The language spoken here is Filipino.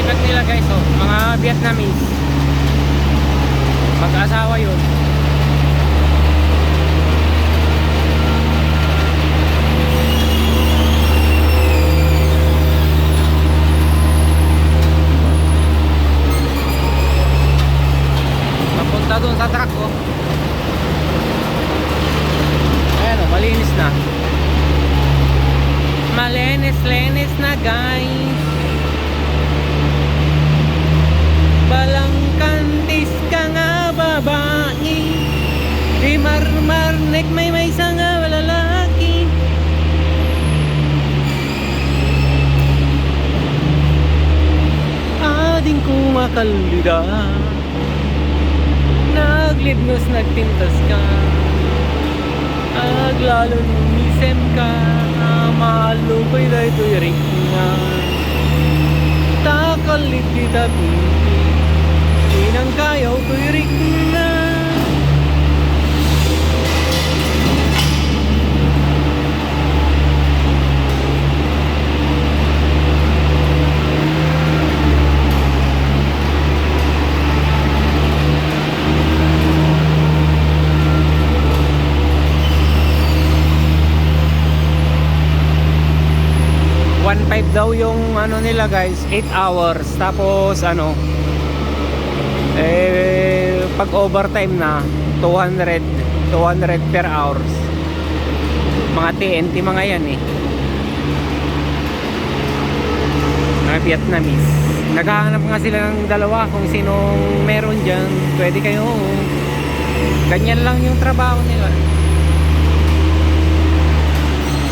truck nila guys, oh, mga Vietnamese. Mag-asawa yun. Papunta dun sa truck, oh. Ayan, oh, malinis na. Malinis-linis na guys. Balangkantis ka nga babae, di marmarnek may isa nga lalaki. Ading kumakalida, naglibnos nagpintas ka, aglalo numisem ka, mahalo ko'y dahito'y ring nga. Takalit kita pinti, inang kayaw ko'y ring nga. 1.5 daw yung ano nila guys, 8 hours. Tapos ano, pag overtime na 200 per hours. Mga TNT mga yan eh, mga Vietnamese. Naghahanap nga sila ng dalawa, kung sinong meron dyan, pwede kayo. Ganyan lang yung trabaho nila.